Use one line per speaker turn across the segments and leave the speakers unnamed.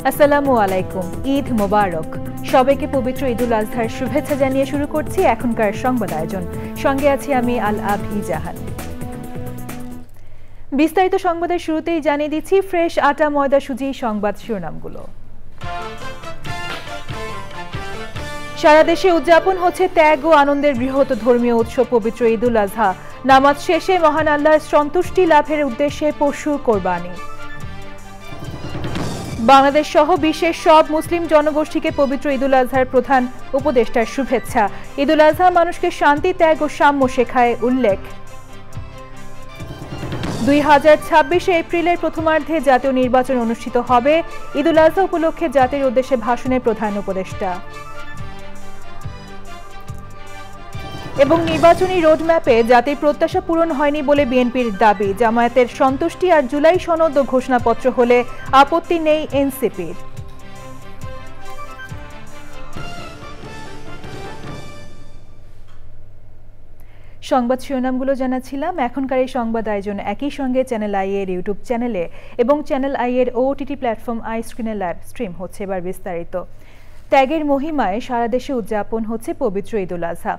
আসসালামু আলাইকুম, ঈদ মোবারক। সবাইকে পবিত্র ঈদুল আজহার শুভেচ্ছা জানিয়ে শুরু করছি এখনকার সংবাদ আয়োজন। সঙ্গে আছি আমি আল আবি জাহান। বিস্তারিত সংবাদের শুরুতেই জানিয়ে দিচ্ছি ফ্রেশ আটা ময়দা সুজি সংবাদ শিরোনামগুলো। সারা দেশে উদযাপন হচ্ছে ত্যাগ ও আনন্দের বৃহৎ ধর্মীয় উৎসব পবিত্র ঈদুল আজহা। নামাজ শেষে মহান আল্লাহর সন্তুষ্টি লাভের উদ্দেশ্যে পশু কোরবানি। বাংলাদেশ সহ বিশ্বের সব মুসলিম জনগোষ্ঠীকে পবিত্র ঈদুল আজহার প্রধান উপদেষ্টার শুভেচ্ছা। ঈদুল আজহা মানুষকে শান্তি, ত্যাগ ও সাম্য শেখায় উল্লেখ। 2026 এপ্রিলের প্রথমার্ধে জাতীয় নির্বাচন অনুষ্ঠিত হবে। ঈদুল আজহা উপলক্ষে জাতির উদ্দেশ্যে ভাষণে প্রধান উপদেষ্টা। এবং নির্বাচনী রোডম্যাপে জাতির প্রত্যাশা পূরণ হয়নি বলে বিএনপির দাবি। জামায়াতের সন্তুষ্টি আর জুলাই সনদ ও ঘোষণাপত্র হলে আপত্তি নেই এনসিপির। সংবাদ শিরোনামগুলো জানাচ্ছিলাম। এখনকার এই সংবাদ আয়োজন একই সঙ্গে চ্যানেল আই এর ইউটিউব চ্যানেলে এবং চ্যানেল আই এর ওটিটি প্ল্যাটফর্ম আই স্ক্রিনে লাইভ স্ট্রিম হচ্ছে। এবার বিস্তারিত। ত্যাগের মহিমায় সারা দেশে উদযাপন হচ্ছে পবিত্র ঈদুল আজহা।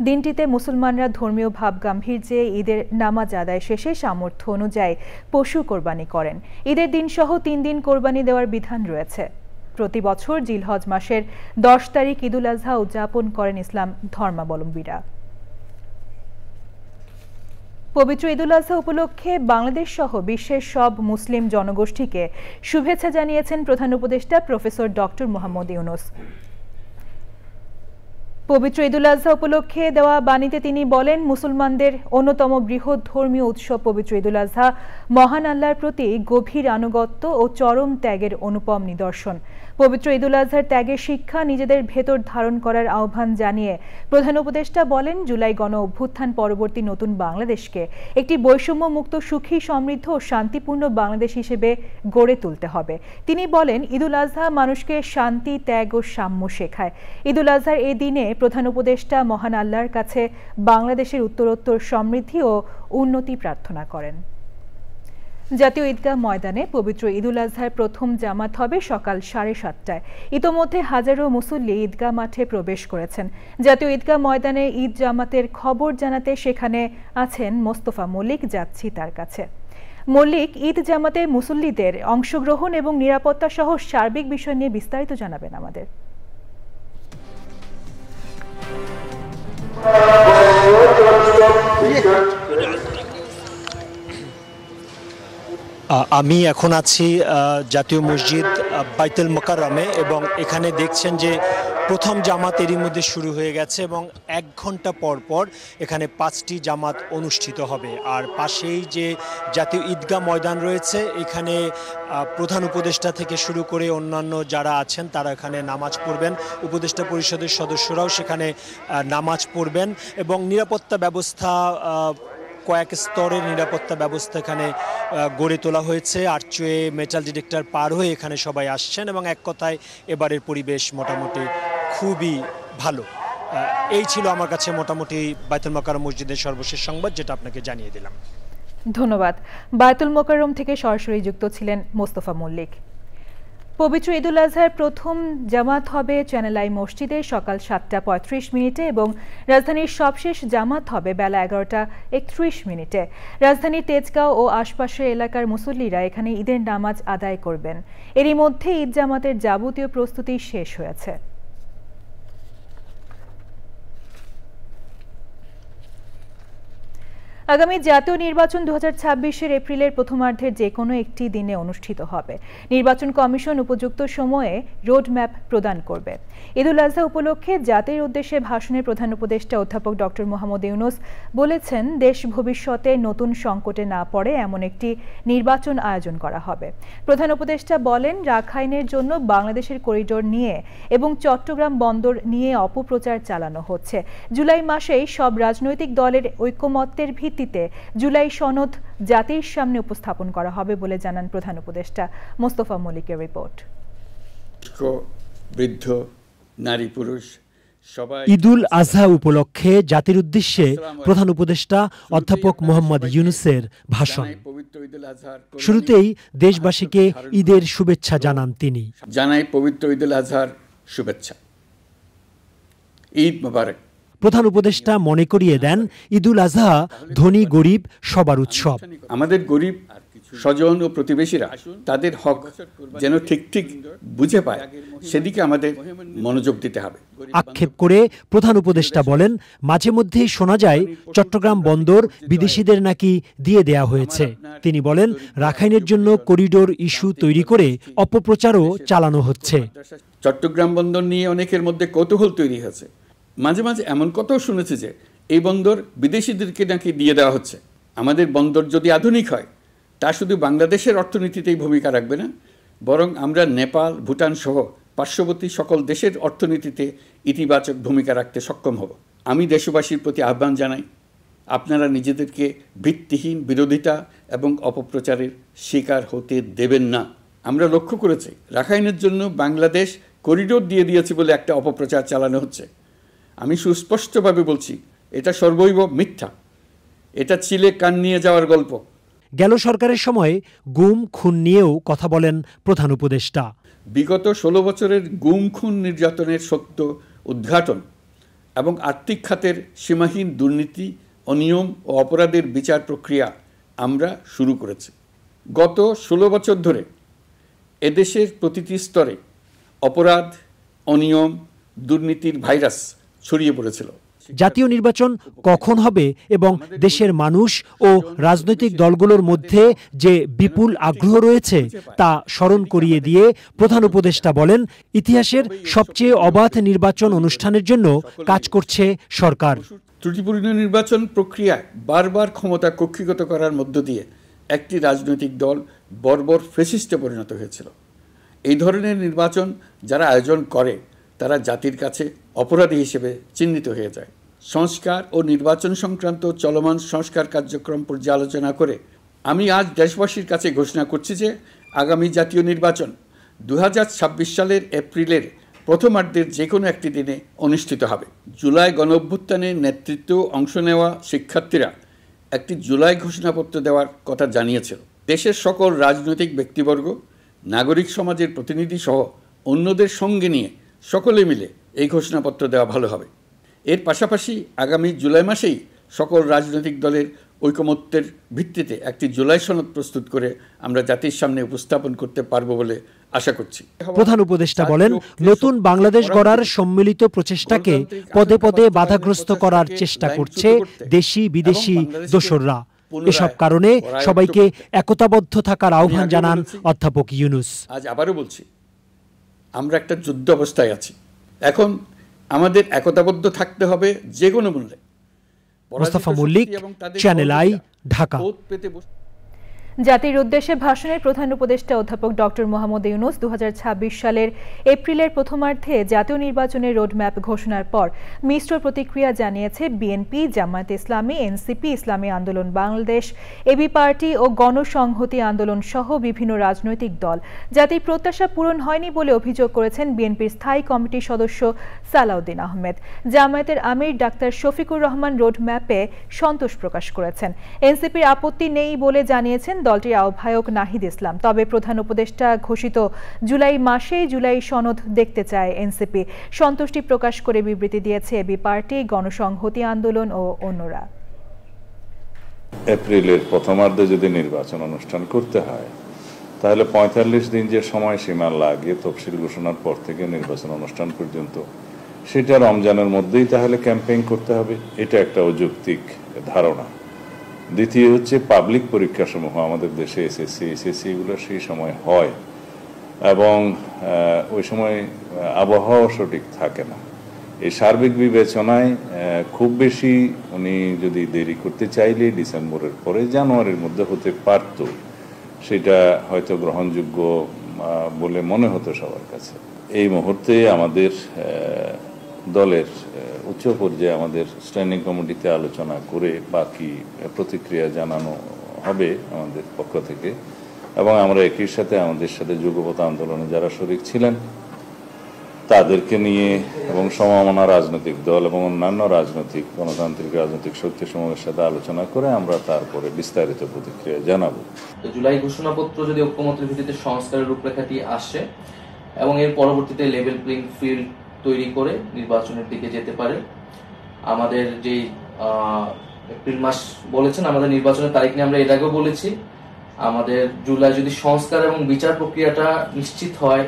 দিনটিতে মুসলমানরা ধর্মীয় ভাব গাম্ভীর্যে ঈদের নামাজ আদায় শেষে সামর্থ্য অনুযায়ী পশু কোরবানি করেন। ঈদের দিন সহ 3 দিন কোরবানি দেওয়ার বিধান রয়েছে। প্রতি বছর জিলহজ মাসের 10 তারিখ ঈদুল আজহা উদযাপন করেন ইসলাম ধর্মাবলম্বীরা। পবিত্র ঈদুল আজহা উপলক্ষে বাংলাদেশ সহ বিশ্বের সব মুসলিম জনগোষ্ঠীকে শুভেচ্ছা জানিয়েছেন প্রধান উপদেষ্টা প্রফেসর ডক্টর মোহাম্মদ ইউনূস। পবিত্র ঈদুল আজহা উপলক্ষে দেওয়া বাণীতে তিনি বলেন, মুসলমানদের অন্যতম বৃহৎ ধর্মীয় উৎসব পবিত্র ঈদুল আজহা মহান আল্লাহর প্রতি গভীর আনুগত্য ও চরম ত্যাগের অনুপম নিদর্শন। পবিত্র ঈদুল আজহার ত্যাগের শিক্ষা নিজেদের ভেতর ধারণ করার আহ্বান জানিয়ে প্রধান উপদেষ্টা বলেন, জুলাই গণ অভ্যুত্থান পরবর্তী নতুন বাংলাদেশকে একটি বৈষম্যমুক্ত, সুখী, সমৃদ্ধ ও শান্তিপূর্ণ বাংলাদেশ হিসেবে গড়ে তুলতে হবে। তিনি বলেন, ঈদুল আজহা মানুষকে শান্তি, ত্যাগ ও সাম্য শেখায়। ঈদুল আজহার এই দিনে প্রধান উপদেষ্টা মহান আল্লাহর কাছে বাংলাদেশের উত্তরোত্তর সমৃদ্ধি ও উন্নতি প্রার্থনা করেন। জাতীয় ঈদগাহ ময়দানে পবিত্র ঈদুল আজহার প্রথম জামাত হবে সকাল 7:30টায়। ইতোমধ্যে হাজারো মুসল্লি ঈদগাহ মাঠে প্রবেশ করেছেন। জাতীয় ঈদগাহ ময়দানে ঈদ জামাতের খবর জানাতে সেখানে আছেন মোস্তফা মল্লিক। যাচ্ছি তার কাছে। মল্লিক, ঈদ জামাতে মুসল্লিদের অংশগ্রহণ এবং নিরাপত্তা সহ সার্বিক বিষয় নিয়ে বিস্তারিত জানাবেন আমাদের।
আমি এখন আছি জাতীয় মসজিদ বাইতুল মোকাররমে এবং এখানে দেখছেন যে প্রথম জামাত এরই মধ্যে শুরু হয়ে গেছে এবং 1 ঘন্টা পর পর এখানে 5টি জামাত অনুষ্ঠিত হবে। আর পাশেই যে জাতীয় ঈদগাহ ময়দান রয়েছে, এখানে প্রধান উপদেষ্টা থেকে শুরু করে অন্যান্য যারা আছেন তারা এখানে নামাজ পড়বেন। উপদেষ্টা পরিষদের সদস্যরাও সেখানে নামাজ পড়বেন এবং নিরাপত্তা ব্যবস্থা, কয়েক স্তরের নিরাপত্তা ব্যবস্থা এখানে গড়ে তোলা হয়েছে। আর্চওয়ে, মেটাল ডিটেক্টর পার হয়ে এখানে সবাই আসছেন এবং এক কথায় এবারের পরিবেশ মোটামুটি খুবই ভালো। এই ছিল আমার কাছে মোটামুটি বাইতুল মোকাররম মসজিদের সর্বশেষ সংবাদ, যেটা আপনাকে জানিয়ে দিলাম।
ধন্যবাদ। বাইতুল মোকাররম থেকে সরাসরি যুক্ত ছিলেন মোস্তফা মল্লিক। পবিত্র ঈদুল আজহার প্রথম জামাত হবে চ্যানেল আই মসজিদে সকাল 7:35 এবং রাজধানীর সবশেষ জামাত হবে বেলা 11:31। রাজধানীর তেজগাঁও ও আশপাশের এলাকার মুসল্লিরা এখানে ঈদের নামাজ আদায় করবেন। এরই মধ্যে ঈদ জামাতের যাবতীয় প্রস্তুতি শেষ হয়েছে। আগামী জাতীয় নির্বাচন 2026 এপ্রিলের প্রথমার্ধের যে কোনো একটি দিনে অনুষ্ঠিত হবে। নির্বাচন কমিশন উপযুক্ত সময়ে রোডম্যাপ প্রদান করবে। ঈদুল আজহা উপলক্ষে জাতির উদ্দেশ্যে ভাষণে প্রধান উপদেষ্টা অধ্যাপক ডক্টর মোহাম্মদ ইউনূস বলেছেন, দেশ ভবিষ্যতে নতুন সংকটে না পড়ে এমন একটি নির্বাচন আয়োজন করা হবে। প্রধান উপদেষ্টা বলেন, রাখাইনের জন্য বাংলাদেশের করিডোর নিয়ে এবং চট্টগ্রাম বন্দর নিয়ে অপপ্রচার চালানো হচ্ছে। জুলাই মাসেই সব রাজনৈতিক দলের ঐকমত্যের ভিত্তিতে জুলাই সনদ জাতির সামনে উপস্থাপন করা হবে বলে জানান প্রধান উপদেষ্টা। মোস্তফা মল্লিকের রিপোর্ট।
বৃদ্ধ, নারী, পুরুষ সবাই
ঈদুল আজহা উপলক্ষে জাতির উদ্দেশ্যে প্রধান উপদেষ্টা অধ্যাপক মোহাম্মদ ইউনূসের ভাষণ।
পবিত্র
শুরুতেই দেশবাসীকে ঈদের শুভেচ্ছা জানান তিনি।
জানাই পবিত্র ঈদুল আজহার শুভেচ্ছা, ঈদ মোবারক।
প্রধান উপদেষ্টা মনে করিয়ে দেন ঈদুল আজহা ধনী গরিব সবার উৎসব।
আমাদের গরিব স্বজন ও প্রতিবেশীরা তাদের হক যেন ঠিক ঠিক বুঝে পায়, সেদিকে আমাদের মনোযোগ দিতে হবে।
আক্ষেপ করে প্রধান উপদেষ্টা বলেন, মাঝে মধ্যেই শোনা যায় চট্টগ্রাম বন্দর বিদেশিদের নাকি দিয়ে দেয়া হয়েছে। তিনি বলেন, রাখাইনের জন্য করিডোর ইস্যু তৈরি করে অপপ্রচারও চালানো হচ্ছে।
চট্টগ্রাম বন্দর নিয়ে অনেকের মধ্যে কৌতূহল তৈরি হয়েছে। মাঝে মাঝে এমন কথাও শুনেছে যে এই বন্দর বিদেশিদেরকে নাকি দিয়ে দেওয়া হচ্ছে। আমাদের বন্দর যদি আধুনিক হয়, তা শুধু বাংলাদেশের অর্থনীতিতেই ভূমিকা রাখবে না, বরং আমরা নেপাল, ভুটান সহ পার্শ্ববর্তী সকল দেশের অর্থনীতিতে ইতিবাচক ভূমিকা রাখতে সক্ষম হব। আমি দেশবাসীর প্রতি আহ্বান জানাই, আপনারা নিজেদেরকে ভিত্তিহীন বিরোধিতা এবং অপপ্রচারের শিকার হতে দেবেন না। আমরা লক্ষ্য করেছি রাখাইনের জন্য বাংলাদেশ করিডোর দিয়ে দিয়েছে বলে একটা অপপ্রচার চালানো হচ্ছে। আমি সুস্পষ্টভাবে বলছি, এটা সর্বৈব মিথ্যা। এটা চিলে কান নিয়ে যাওয়ার গল্প।
গেল সরকারের সময় গুম খুন নিয়েও কথা বলেন প্রধান উপদেষ্টা।
বিগত 16 বছরের গুম খুন নির্যাতনের সত্য উদ্ঘাটন এবং আর্থিক খাতের সীমাহীন দুর্নীতি, অনিয়ম ও অপরাধের বিচার প্রক্রিয়া আমরা শুরু করেছি। গত 16 বছর ধরে এদেশের প্রতিটি স্তরে অপরাধ, অনিয়ম, দুর্নীতির ভাইরাস ছড়িয়ে পড়েছিল।
জাতীয় নির্বাচন কখন হবে এবং দেশের মানুষ ও রাজনৈতিক দলগুলোর মধ্যে যে বিপুল আগ্রহ রয়েছে তা স্মরণ করিয়ে দিয়ে প্রধান উপদেষ্টা বলেন, ইতিহাসের সবচেয়ে অবাধ নির্বাচন অনুষ্ঠানের জন্য কাজ করছে সরকার।
ত্রুটিপূর্ণ নির্বাচন প্রক্রিয়ায় বারবার ক্ষমতা কক্ষিগত করার মধ্য দিয়ে একটি রাজনৈতিক দল বর্বর ফ্যাসিস্টে পরিণত হয়েছিল। এই ধরনের নির্বাচন যারা আয়োজন করে তারা জাতির কাছে অপরাধী হিসেবে চিহ্নিত হয়ে যায়। সংস্কার ও নির্বাচন সংক্রান্ত চলমান সংস্কার কার্যক্রম পর্যালোচনা করে আমি আজ দেশবাসীর কাছে ঘোষণা করছি যে আগামী জাতীয় নির্বাচন 2026 সালের এপ্রিলের প্রথমার্ধের যে কোনো একটি দিনে অনুষ্ঠিত হবে। জুলাই গণঅভ্যুত্থানে নেতৃত্ব অংশ নেওয়া শিক্ষার্থীরা একটি জুলাই ঘোষণাপত্র দেওয়ার কথা জানিয়েছিল। দেশের সকল রাজনৈতিক ব্যক্তিবর্গ, নাগরিক সমাজের প্রতিনিধি সহ অন্যদের সঙ্গে নিয়ে সকলে মিলে এই ঘোষণাপত্র দেওয়া ভালো হবে। এর পাশাপাশি আগামী জুলাই মাসেই সকল রাজনৈতিক দলের ঐকমত্যের ভিত্তিতে একটি জুলাই সনদ প্রস্তুত করে আমরা জাতির সামনে উপস্থাপন করতে পারব বলে আশা করছি।
প্রধান উপদেষ্টা বলেন, নতুন বাংলাদেশ গড়ার সম্মিলিত প্রচেষ্টাকে পদে পদে বাধাগ্রস্ত করার চেষ্টা করছে দেশি বিদেশি দোসররা। এসব কারণে সবাইকে একতাবদ্ধ থাকার আহ্বান জানান অধ্যাপক ইউনূস।
আজ আবারও বলছি, আমরা একটা যুদ্ধ অবস্থায় আছি। এখন আমাদের একতাবদ্ধ থাকতে হবে যে কোনো মূল্যে।
মোস্তফা মল্লিক, চ্যানেল আই, ঢাকা।
জাতির উদ্দেশ্যে ভাষণের প্রধান উপদেষ্টা অধ্যাপক ডক্টর মোহাম্মদ ইউনূস 2026 সালের এপ্রিলের প্রথমার্ধে জাতীয় নির্বাচনের রোডম্যাপ ঘোষণার পর মিশ্র প্রতিক্রিয়া জানিয়েছে বিএনপি, জামায়াতে ইসলামী, এনসিপি, ইসলামী আন্দোলন বাংলাদেশ, এবি পার্টি ও গণসংহতি আন্দোলন সহ বিভিন্ন রাজনৈতিক দল। জাতির প্রত্যাশা পূরণ হয়নি বলে অভিযোগ করেছেন বিএনপির স্থায়ী কমিটির সদস্য সালাউদ্দিন আহমেদ। জামায়াতের আমির ডাক্তার শফিকুর রহমান রোডম্যাপে সন্তোষ প্রকাশ করেছেন। এনসিপির আপত্তি নেই বলে জানিয়েছেন দলটির আহ্বায়ক নাহিদ ইসলাম। তবে প্রধান উপদেষ্টা ঘোষিত জুলাই মাসেই জুলাই সনদ দেখতে চায় এনসিপি। সন্তুষ্টি প্রকাশ করে বিবৃতি দিয়েছে এবি পার্টি, গণসংহতি আন্দোলন ও অন্যরা।
এপ্রিলের প্রথমার্ধে যদি নির্বাচন অনুষ্ঠান করতে হয় তাহলে 45 দিন যে সময়সীমা লাগে তফসিল ঘোষণার পর থেকে নির্বাচন অনুষ্ঠান পর্যন্ত, সেটা রমজানের মধ্যেই তাহলে ক্যাম্পেইন করতে হবে। এটা একটা অযৌক্তিক ধারণা। দ্বিতীয় হচ্ছে পাবলিক পরীক্ষাসমূহ আমাদের দেশে এসএসসি এগুলো সেই সময় হয় এবং ওই সময় আবহাওয়া সঠিক থাকে না। এই সার্বিক বিবেচনায় খুব বেশি উনি যদি দেরি করতে চাইলে ডিসেম্বরের পরে জানুয়ারির মধ্যে হতে পারত, সেটা হয়তো গ্রহণযোগ্য বলে মনে হতো সবার কাছে। এই মুহূর্তে আমাদের দলের উচ্চ পর্যায়ে আমাদের স্ট্যান্ডিং কমিটিতে আলোচনা করে বাকি প্রতিক্রিয়া জানানো হবে আমাদের পক্ষ থেকে, এবং আমরা একই সাথে আমাদের সাথে যুগপৎ আন্দোলনে যারা শরীক ছিলেন তাদেরকে নিয়ে এবং সমমনা রাজনৈতিক দল এবং অন্যান্য রাজনৈতিক গণতান্ত্রিক রাজনৈতিক শক্তিসমূহের সাথে আলোচনা করে আমরা তারপরে বিস্তারিত প্রতিক্রিয়া জানাবো।
জুলাই ঘোষণাপত্র যদি ঐক্যমতের ভিত্তিতে সংস্কারের রূপরেখাটি আসে এবং এর পরবর্তীতে লেভেল প্লেইং ফিল্ড তৈরি করে নির্বাচনের দিকে যেতে পারে। আমাদের যে এপ্রিল মাস বলেছেন, আমাদের নির্বাচনের তারিখ নিয়ে আমরা এর আগেও বলেছি, আমাদের জুলাই যদি সংস্কার এবং বিচার প্রক্রিয়াটা নিশ্চিত হয়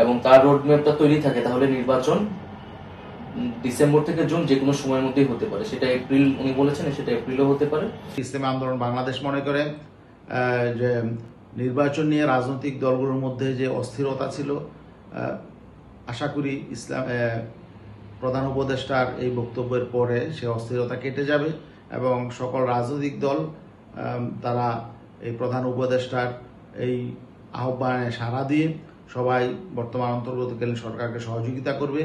এবং তার রোডম্যাপটা তৈরি থাকে, তাহলে নির্বাচন ডিসেম্বর থেকে জুন যে কোনো সময়ের মধ্যেই হতে পারে। সেটা এপ্রিল উনি বলেছেন, সেটা এপ্রিলও হতে পারে।
ইসলামী আন্দোলন বাংলাদেশ মনে করে যে নির্বাচন নিয়ে রাজনৈতিক দলগুলোর মধ্যে যে অস্থিরতা ছিল, আশা করি প্রধান উপদেষ্টার এই বক্তব্যের পরে সে অস্থিরতা কেটে যাবে এবং সকল রাজনৈতিক দল তারা এই প্রধান উপদেষ্টার এই আহ্বানে সাড়া দিয়ে সবাই বর্তমান অন্তর্বর্তীকালীন সরকারকে সহযোগিতা করবে।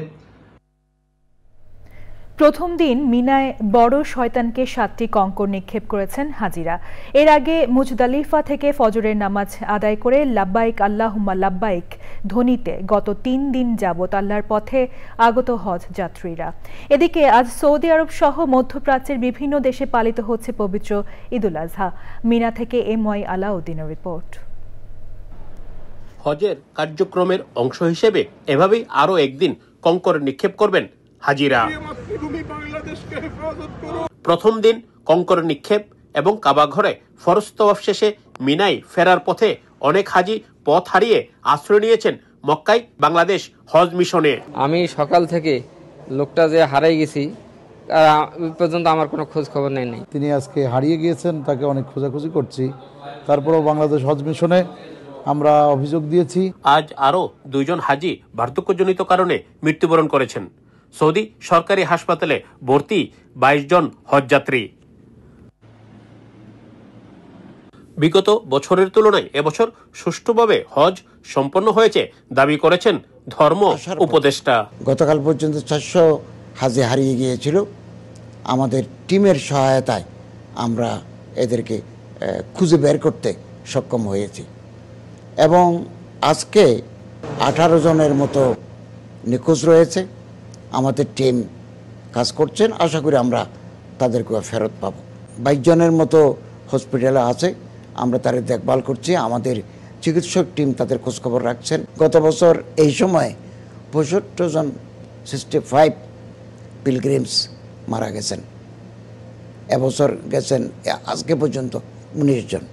প্রথম দিন মিনায় বড় শয়তানকে 7টি কঙ্কর নিক্ষেপ করেছেন হাজিরা। এর আগে মুজদালিফা থেকে ফজরের নামাজ আদায় করে লাব্বাইক আল্লাহুম্মা লাব্বাইক ধ্বনিতে গত 3 দিন যাবত আল্লাহর পথে আগত হজ যাত্রীরা। এদিকে আজ সৌদি আরব সহ মধ্যপ্রাচ্যের বিভিন্ন দেশে পালিত হচ্ছে পবিত্র ঈদুল আজহা। মিনা থেকে MY আলাউদ্দিনের রিপোর্ট।
হজের কার্যক্রমের অংশ হিসেবে এভাবেই আরো একদিন কঙ্কর নিক্ষেপ করবেন হাজিরা। প্রথম দিন কঙ্কর নিক্ষেপ এবং কাবা ঘরে ফরজ তওয়াফ শেষে মিনায় ফেরার পথে অনেক হাজি পথ হারিয়ে আশ্রয় নিয়েছেন মক্কায় বাংলাদেশ হজ মিশনে।
আমি সকাল থেকে লোকটা যে হারিয়ে গেছি পর্যন্ত আমার কোনো খোঁজ খবর নেই।
তিনি আজকে হারিয়ে গিয়েছেন, তাকে অনেক খোঁজাখুঁজি করছি। তারপরও বাংলাদেশ হজ মিশনে আমরা অভিযোগ দিয়েছি।
আজ আরো 2 জন হাজি বার্ধক্যজনিত কারণে মৃত্যুবরণ করেছেন। সৌদি সরকারি হাসপাতালে ভর্তি 22 জন হজযাত্রী। বিগত বছরের তুলনায় এবছর সুষ্ঠুভাবে হজ সম্পন্ন হয়েছে দাবি করেছেন ধর্ম উপদেষ্টা।
গতকাল পর্যন্ত 400 হাজি হারিয়ে গিয়েছিল। আমাদের টিমের সহায়তায় আমরা এদেরকে খুঁজে বের করতে সক্ষম হয়েছি এবং আজকে 18 জনের মতো নিখোঁজ রয়েছে। আমাদের টিম কাজ করছেন, আশা করি আমরা তাদেরকে ফেরত পাব। 22 জনের মতো হসপিটালে আছে, আমরা তাদের দেখভাল করছি। আমাদের চিকিৎসক টিম তাদের খোঁজখবর রাখছেন। গত বছর এই সময় 65 জন 65 পিলগ্রিমস মারা গেছেন। এবছর গেছেন আজকে পর্যন্ত 19 জন।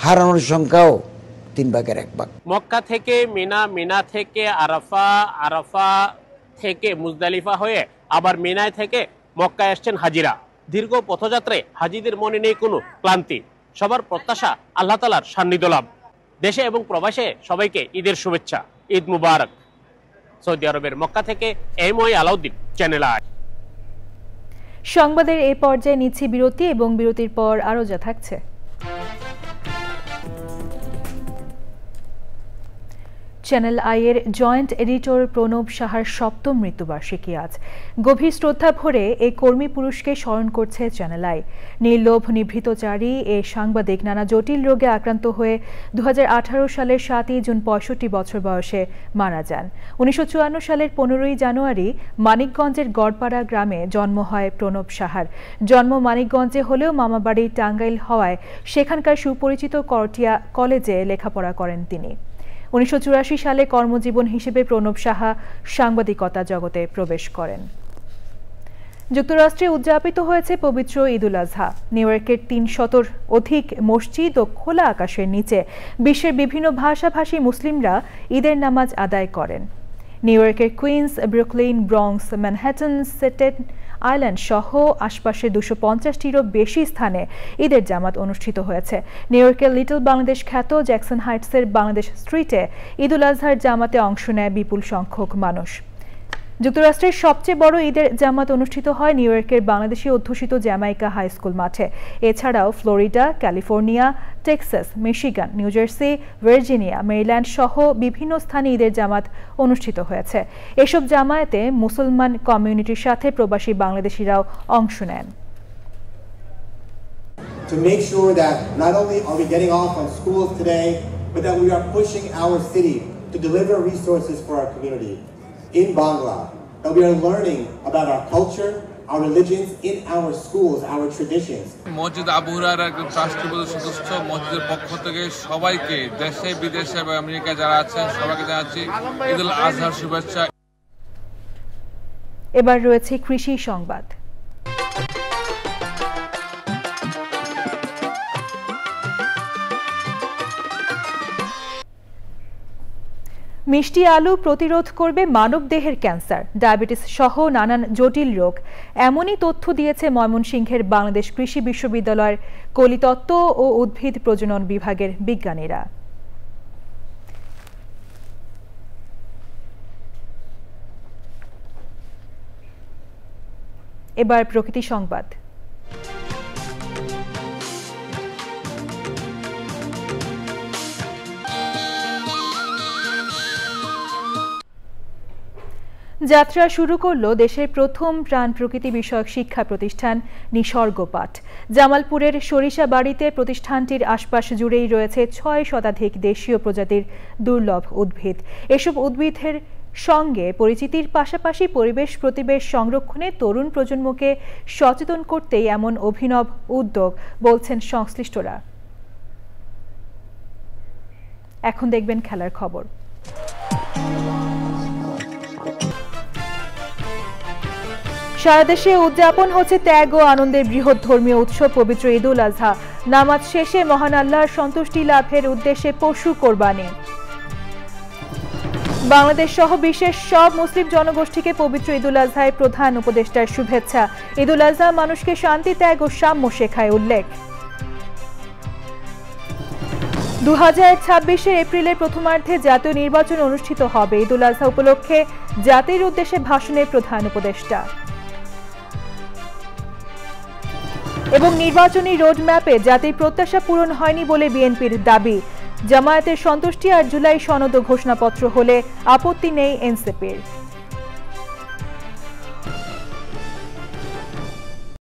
হারানোর সংখ্যাও 3 ভাগের 1 ভাগ।
মক্কা থেকে মিনা, মিনা থেকে আরাফা, আরাফা থেকে মুজদালিফা হয়ে আবার মিনায় থেকে মক্কায় আসছেন হাজিরা। দীর্ঘ পথযাত্রায় হাজিদের মনে নেই কোনো ক্লান্তি। সবার প্রত্যাশা আল্লাহ তাআলার সান্নিধ্য লাভ। দেশে এবং প্রবাসে সবাইকে ঈদের শুভেচ্ছা। ঈদ মুবারক। সৌদি আরবের মক্কা থেকে MY আলাউদ্দিন, চ্যানেল আই।
সংবাদের এই পর্যায়ে নিচ্ছি বিরতি এবং বিরতির পর আরো যা থাকছে। চ্যানেল আইয়ের জয়েন্ট এডিটর প্রণব সাহার 7ম মৃত্যুবার্ষিকী আজ। গভীর শ্রদ্ধা ভরে এই কর্মী পুরুষকে স্মরণ করছে চ্যানেল আই। নির্লোভ নিভৃতচারী এ সাংবাদিক নানা জটিল রোগে আক্রান্ত হয়ে 2018 সালের 7ই জুন 65 বছর বয়সে মারা যান। 1954 সালের 15ই জানুয়ারি মানিকগঞ্জের গড়পাড়া গ্রামে জন্ম হয় প্রণব সাহার। জন্ম মানিকগঞ্জে হলেও মামাবাড়ি টাঙ্গাইল হওয়ায় সেখানকার সুপরিচিত করটিয়া কলেজে লেখাপড়া করেন তিনি। 1984 সালে কর্মজীবন হিসেবে প্রণব সাহা সাংবাদিকতা জগতে প্রবেশ করেন। যুক্তরাষ্ট্রে উদযাপিত হয়েছে পবিত্র ঈদুল আজহা। নিউ ইয়র্কের 300-র অধিক মসজিদ ও খোলা আকাশের নিচে বিশ্বের বিভিন্ন ভাষাভাষী মুসলিমরা ঈদের নামাজ আদায় করেন। নিউ ইয়র্কের Queens, Brooklyn, Bronx, Manhattan, Staten Island সহ আশপাশের 250টিরও বেশি স্থানে ঈদের জামাত অনুষ্ঠিত হয়েছে। নিউ ইয়র্কের লিটল বাংলাদেশ খ্যাত জ্যাকসন হাইটসের বাংলাদেশ স্ট্রিটে ঈদুল আজহার জামাতে অংশ নেয় বিপুল সংখ্যক মানুষ। যুক্তরাষ্ট্রের সবচেয়ে বড় ঈদের জামাত অনুষ্ঠিত হয় নিউ ইয়র্কের বাংলাদেশি অধ্যুষিত জ্যামাইকা হাই স্কুল মাঠে। এছাড়াও Florida, California, Texas, Michigan, new jersey, Virginia, Maryland সহ বিভিন্ন স্থানে ঈদের জামাত অনুষ্ঠিত হয়েছে। এসব জামায়াতে মুসলমান কমিউনিটির সাথে প্রবাসী বাংলাদেশিরাও অংশ নেন।
To make sure that not only are we getting off on schools today, but that we are pushing our city to deliver resources for our community. in Bangla, that we are learning about our culture, our religions in our schools, our traditions.
মসজিদ আবু হুরায়রার একজন trustee সদস্য মসজিদের পক্ষ থেকে সবাইকে দেশে বিদেশে এবং আমেরিকায় যারা আছেন সবাইকে জানাচ্ছি ঈদুল আজহার শুভেচ্ছা।
এবার রয়েছে কৃষি সংবাদ। মিষ্টি আলু প্রতিরোধ করবে মানবদেহের ক্যান্সার, ডায়াবেটিস সহ নানান জটিল রোগ, এমনই তথ্য দিয়েছে ময়মনসিংহের বাংলাদেশ কৃষি বিশ্ববিদ্যালয়ের কলিতত্ত্ব ও উদ্ভিদ প্রজনন বিভাগের বিজ্ঞানীরা। এবার প্রকৃতি সংবাদ। যাত্রা শুরু করলো দেশের প্রথম প্রাণ প্রকৃতি বিষয়ক শিক্ষা প্রতিষ্ঠান নিসর্গপাঠ। জামালপুরের সরিষাবাড়িতে প্রতিষ্ঠানটির আশপাশ জুড়েই রয়েছে 6 শতাধিক দেশীয় প্রজাতির দুর্লভ উদ্ভিদ। এসব উদ্ভিদের সঙ্গে পরিচিতির পাশাপাশি পরিবেশ প্রতিবেশ সংরক্ষণে তরুণ প্রজন্মকে সচেতন করতেই এমন অভিনব উদ্যোগ বলছেন সংশ্লিষ্টরা। এখন দেখবেন খেলার খবর। সারা দেশে উদযাপন হচ্ছে ত্যাগ ও আনন্দের বৃহৎ ধর্মীয় উৎসব পবিত্র ঈদুল আজহা। নামাজ শেষে মহান আল্লাহর সন্তুষ্টি লাভের উদ্দেশ্যে পশু কোরবানি। বাংলাদেশ সহ বিশ্বের সব মুসলিম জনগোষ্ঠীকে পবিত্র ঈদুল আজহায় প্রধান উপদেষ্টার শুভেচ্ছা। ঈদুল আজহা মানুষকে শান্তি, ত্যাগ ও সাম্য শেখায় উল্লেখ। 2026 এপ্রিলের প্রথমার্ধে জাতীয় নির্বাচন অনুষ্ঠিত হবে। ঈদুল আজহা উপলক্ষে জাতির উদ্দেশ্যে ভাষণের প্রধান উপদেষ্টা। এবং নির্বাচনী রোডম্যাপে জাতির প্রত্যাশা পূরণ হয়নি বলে বিএনপির দাবি। জামায়াতের সন্তুষ্টি আর জুলাই সনদ ও ঘোষণাপত্র হলে আপত্তি নেই এনসিপির।